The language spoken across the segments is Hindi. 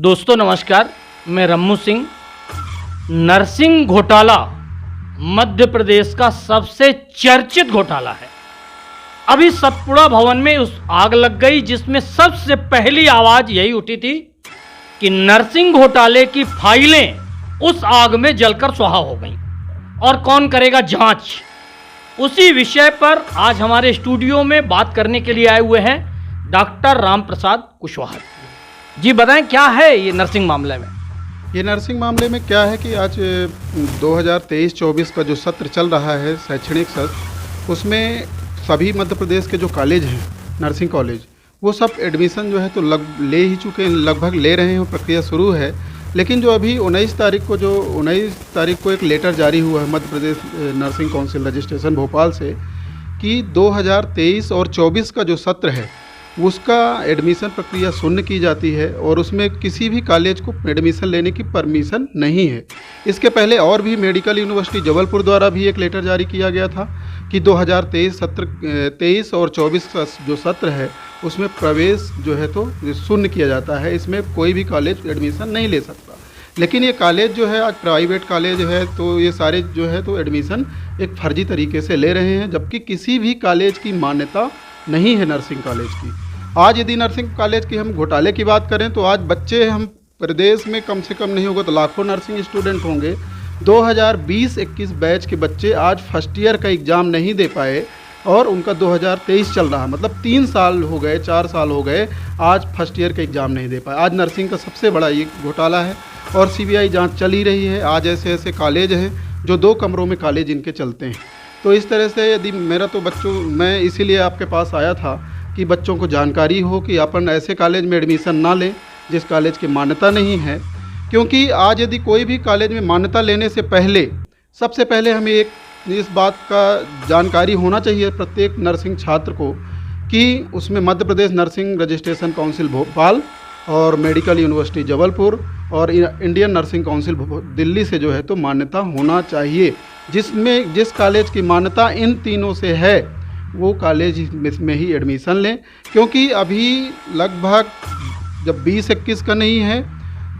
दोस्तों नमस्कार, मैं रम्मू सिंह। नर्सिंग घोटाला मध्य प्रदेश का सबसे चर्चित घोटाला है। अभी सतपुड़ा भवन में उस आग लग गई जिसमें सबसे पहली आवाज यही उठी थी कि नर्सिंग घोटाले की फाइलें उस आग में जलकर स्वाहा हो गईं और कौन करेगा जांच। उसी विषय पर आज हमारे स्टूडियो में बात करने के लिए आए हुए हैं डॉक्टर राम प्रसाद कुशवाहा जी। बताएं क्या है ये नर्सिंग मामले में। ये नर्सिंग मामले में क्या है कि आज 2023-24 का जो सत्र चल रहा है, शैक्षणिक सत्र, उसमें सभी मध्य प्रदेश के जो कॉलेज हैं, नर्सिंग कॉलेज, वो सब एडमिशन जो है तो ले ही चुके हैं, लगभग ले रहे हैं, प्रक्रिया शुरू है। लेकिन जो अभी 19 तारीख को एक लेटर जारी हुआ है Madhya Pradesh nursing council registration Bhopal से कि 2023 और 24 का जो सत्र है उसका एडमिशन प्रक्रिया शून्य की जाती है और उसमें किसी भी कॉलेज को एडमिशन लेने की परमिशन नहीं है। इसके पहले और भी मेडिकल यूनिवर्सिटी जबलपुर द्वारा भी एक लेटर जारी किया गया था कि 2023 और 24 का जो सत्र है उसमें प्रवेश जो है तो शून्य किया जाता है, इसमें कोई भी कॉलेज एडमिशन नहीं ले सकता। लेकिन ये कॉलेज जो है आज प्राइवेट कॉलेज है, तो ये सारे जो है तो एडमिशन एक फर्जी तरीके से ले रहे हैं, जबकि किसी भी कॉलेज की मान्यता नहीं है नर्सिंग कॉलेज की। आज यदि नर्सिंग कॉलेज की हम घोटाले की बात करें तो आज बच्चे हम प्रदेश में कम से कम नहीं होगा तो लाखों नर्सिंग स्टूडेंट होंगे। 2020-21 बैच के बच्चे आज फर्स्ट ईयर का एग्ज़ाम नहीं दे पाए और उनका 2023 चल रहा है, मतलब 3 साल हो गए, 4 साल हो गए, आज फर्स्ट ईयर का एग्ज़ाम नहीं दे पाए। आज नर्सिंग का सबसे बड़ा ये घोटाला है और सीबीआई जांच चल ही रही है। आज ऐसे ऐसे कॉलेज हैं जो 2 कमरों में कॉलेज इनके चलते हैं। तो इस तरह से यदि मेरा तो मैं इसीलिए आपके पास आया था कि बच्चों को जानकारी हो कि अपन ऐसे कॉलेज में एडमिशन ना लें जिस कॉलेज की मान्यता नहीं है। क्योंकि आज यदि कोई भी कॉलेज में मान्यता लेने से पहले सबसे पहले हमें इस बात का जानकारी होना चाहिए प्रत्येक नर्सिंग छात्र को कि उसमें Madhya Pradesh nursing registration council Bhopal और मेडिकल यूनिवर्सिटी जबलपुर और इंडियन नर्सिंग काउंसिल दिल्ली से जो है तो मान्यता होना चाहिए। जिस कॉलेज की मान्यता इन तीनों से है वो कॉलेज में ही एडमिशन लें। क्योंकि अभी लगभग जब 20-21 का नहीं है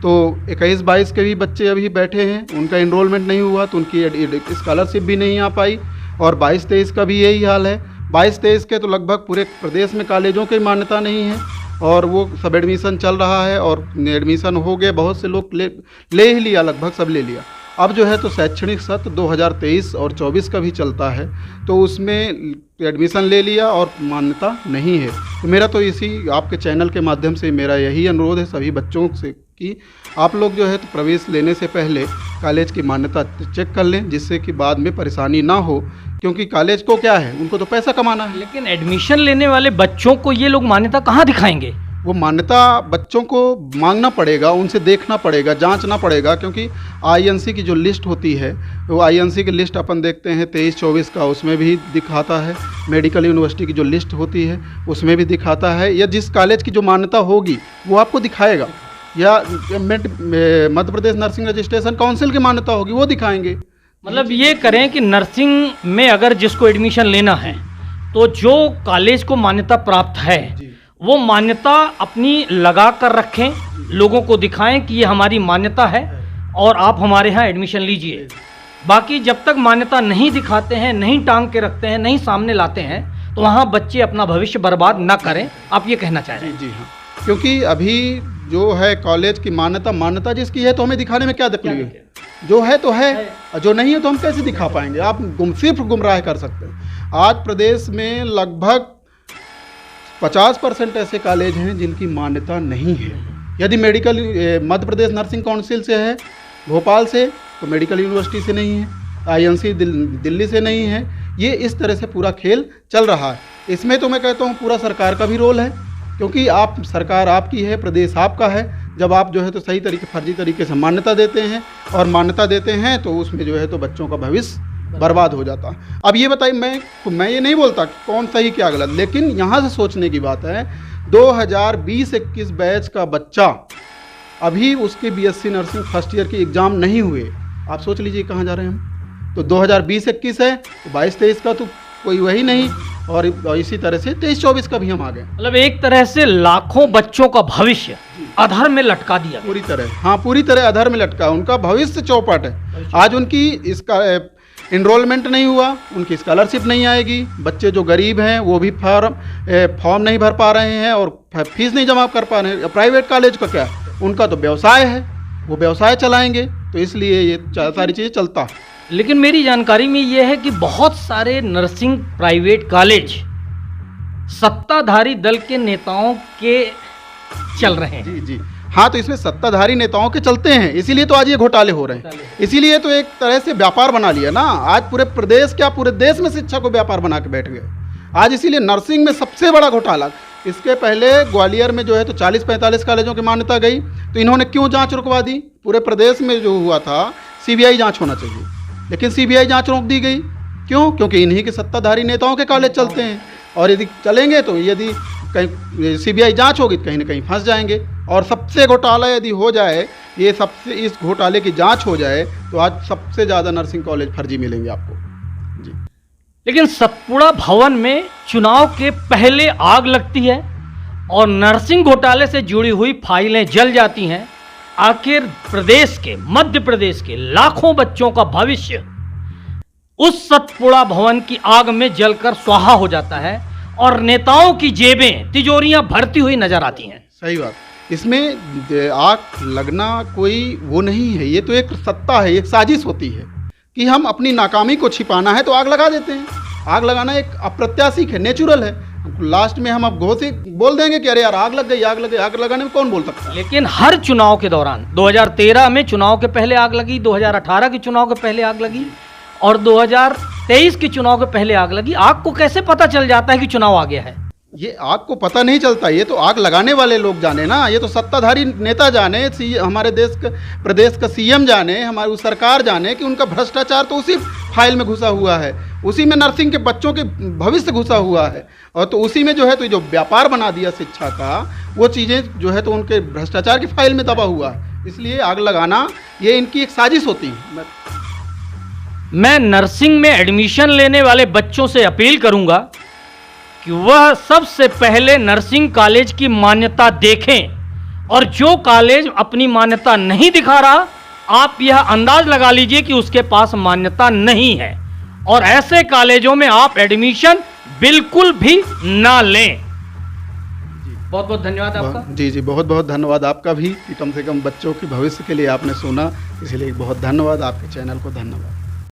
तो 21-22 के भी बच्चे अभी बैठे हैं, उनका इनरोलमेंट नहीं हुआ तो उनकी स्कॉलरशिप भी नहीं आ पाई। और 22-23 का भी यही हाल है। 22-23 के तो लगभग पूरे प्रदेश में कॉलेजों की मान्यता नहीं है और वो सब एडमिशन चल रहा है और एडमिशन हो गए, बहुत से लोग ले ही लिया, लगभग सब ले लिया। अब जो है तो शैक्षणिक सत्र 2023 और 24 का भी चलता है तो उसमें एडमिशन ले लिया और मान्यता नहीं है। तो मेरा तो इसी आपके चैनल के माध्यम से मेरा यही अनुरोध है सभी बच्चों से कि आप लोग जो है तो प्रवेश लेने से पहले कॉलेज की मान्यता चेक कर लें, जिससे कि बाद में परेशानी ना हो। क्योंकि कॉलेज को क्या है, उनको तो पैसा कमाना है। लेकिन एडमिशन लेने वाले बच्चों को ये लोग मान्यता कहाँ दिखाएंगे? वो मान्यता बच्चों को मांगना पड़ेगा, उनसे देखना पड़ेगा, जांचना पड़ेगा। क्योंकि आईएनसी की जो लिस्ट होती है वो आईएनसी की लिस्ट अपन देखते हैं 23-24 का, उसमें भी दिखाता है। मेडिकल यूनिवर्सिटी की जो लिस्ट होती है उसमें भी दिखाता है, या जिस कॉलेज की जो मान्यता होगी वो आपको दिखाएगा, या Madhya Pradesh nursing registration council की मान्यता होगी वो दिखाएंगे। मतलब ये करें कि नर्सिंग में अगर जिसको एडमिशन लेना है तो जो कॉलेज को मान्यता प्राप्त है वो मान्यता अपनी लगा कर रखें, लोगों को दिखाएं कि ये हमारी मान्यता है और आप हमारे यहाँ एडमिशन लीजिए। बाकी जब तक मान्यता नहीं दिखाते हैं, नहीं टांग के रखते हैं, नहीं सामने लाते हैं तो वहाँ बच्चे अपना भविष्य बर्बाद ना करें, आप ये कहना चाह रहे हैं? जी हाँ। क्योंकि अभी जो है कॉलेज की मान्यता जिसकी है तो हमें दिखाने में क्या दिक्कत है? जो है तो है, जो नहीं है तो हम कैसे दिखा पाएंगे? आप सिर्फ गुमराह कर सकते हैं। आज प्रदेश में लगभग 50% ऐसे कॉलेज हैं जिनकी मान्यता नहीं है। यदि medical Madhya Pradesh nursing council से है भोपाल से तो मेडिकल यूनिवर्सिटी से नहीं है, आईएनसी दिल्ली से नहीं है। ये इस तरह से पूरा खेल चल रहा है। इसमें तो मैं कहता हूँ पूरा सरकार का भी रोल है, क्योंकि सरकार आपकी है, प्रदेश आपका है। जब आप जो है तो सही तरीके फर्जी तरीके से मान्यता देते हैं और मान्यता देते हैं तो उसमें जो है तो बच्चों का भविष्य बर्बाद हो जाता। अब ये बताइए, मैं ये नहीं बोलता कौन सही क्या गलत, लेकिन यहाँ से सोचने की बात है 2020-21 बैच का बच्चा अभी उसके बीएससी नर्सिंग फर्स्ट ईयर के एग्ज़ाम नहीं हुए। आप सोच लीजिए कहाँ जा रहे हैं हम। तो 2020-21 है तो 22-23 का तो कोई वही नहीं, और इसी तरह से 23-24 का भी हम आ गए। मतलब एक तरह से लाखों बच्चों का भविष्य अधर में लटका दिया गया। पूरी तरह, हाँ पूरी तरह अधर में लटका। उनका भविष्य चौपट है। आज उनकी इसका इनरोलमेंट नहीं हुआ, उनकी स्कॉलरशिप नहीं आएगी। बच्चे जो गरीब हैं वो भी फॉर्म नहीं भर पा रहे हैं और फीस नहीं जमा कर पा रहे हैं। प्राइवेट कॉलेज का क्या, उनका तो व्यवसाय है, वो व्यवसाय चलाएंगे, तो इसलिए ये सारी चीज़ें चलता है। लेकिन मेरी जानकारी में ये है कि बहुत सारे नर्सिंग प्राइवेट कॉलेज सत्ताधारी दल के नेताओं के चल रहे हैं। जी जी, हाँ, तो इसमें सत्ताधारी नेताओं के चलते हैं, इसीलिए तो आज ये घोटाले हो रहे हैं। इसीलिए तो एक तरह से व्यापार बना लिया ना। आज पूरे प्रदेश, क्या पूरे देश में शिक्षा को व्यापार बना के बैठ गए आज। इसीलिए नर्सिंग में सबसे बड़ा घोटाला। इसके पहले ग्वालियर में जो है तो 40-45 कॉलेजों की मान्यता गई, तो इन्होंने क्यों जांच रुकवा दी? पूरे प्रदेश में जो हुआ था सीबीआई जांच होना चाहिए, लेकिन सीबीआई जांच रोक दी गई। क्यों? क्योंकि इन्हीं के सत्ताधारी नेताओं के कॉलेज चलते हैं, और यदि चलेंगे तो यदि कहीं सीबीआई जांच होगी तो कहीं ना कहीं फंस जाएंगे। और सबसे घोटाला यदि हो जाए, ये सबसे इस घोटाले की जांच हो जाए, तो आज सबसे ज़्यादा नर्सिंग कॉलेज फर्जी मिलेंगे आपको जी। लेकिन सतपुड़ा भवन में चुनाव के पहले आग लगती है और नर्सिंग घोटाले से जुड़ी हुई फाइलें जल जाती हैं। आखिर प्रदेश के, मध्य प्रदेश के लाखों बच्चों का भविष्य उस सतपुड़ा भवन की आग में जलकर स्वाहा हो जाता है और नेताओं की जेबें, तिजोरियां भरती हुई नजर आती हैं। सही बात। इसमें आग लगना कोई वो नहीं है, ये तो एक सत्ता है, एक साजिश होती है कि हम अपनी नाकामी को छिपाना है तो आग लगा देते हैं। आग लगाना एक अप्रत्याशित है, नेचुरल है। लास्ट में हम अब घोषित बोल देंगे कि अरे यार आग लग गई, आग लग गई। आग लगाने में कौन बोल सकता है? लेकिन हर चुनाव के दौरान 2013 में चुनाव के पहले आग लगी, 2018 के चुनाव के पहले आग लगी और 2023 के चुनाव के पहले आग लगी। आग को कैसे पता चल जाता है कि चुनाव आ गया है? ये आग को पता नहीं चलता, ये तो आग लगाने वाले लोग जाने ना। ये तो सत्ताधारी नेता जाने, हमारे देश का, प्रदेश का सीएम जाने, हमारी सरकार जाने कि उनका भ्रष्टाचार तो उसी फाइल में घुसा हुआ है, उसी में नर्सिंग के बच्चों के भविष्य घुसा हुआ है। और तो उसी में जो है तो जो व्यापार बना दिया शिक्षा का, वो चीज़ें जो है तो उनके भ्रष्टाचार की फाइल में दबा हुआ है। इसलिए आग लगाना ये इनकी एक साजिश होती है। मैं नर्सिंग में एडमिशन लेने वाले बच्चों से अपील करूंगा कि वह सबसे पहले नर्सिंग कॉलेज की मान्यता देखें, और जो कॉलेज अपनी मान्यता नहीं दिखा रहा, आप यह अंदाज लगा लीजिए कि उसके पास मान्यता नहीं है, और ऐसे कॉलेजों में आप एडमिशन बिल्कुल भी ना लें। बहुत बहुत धन्यवाद आपका। जी जी, बहुत बहुत धन्यवाद आपका भी कि कम से कम बच्चों के भविष्य के लिए आपने सुना, इसलिए बहुत धन्यवाद। आपके चैनल को धन्यवाद।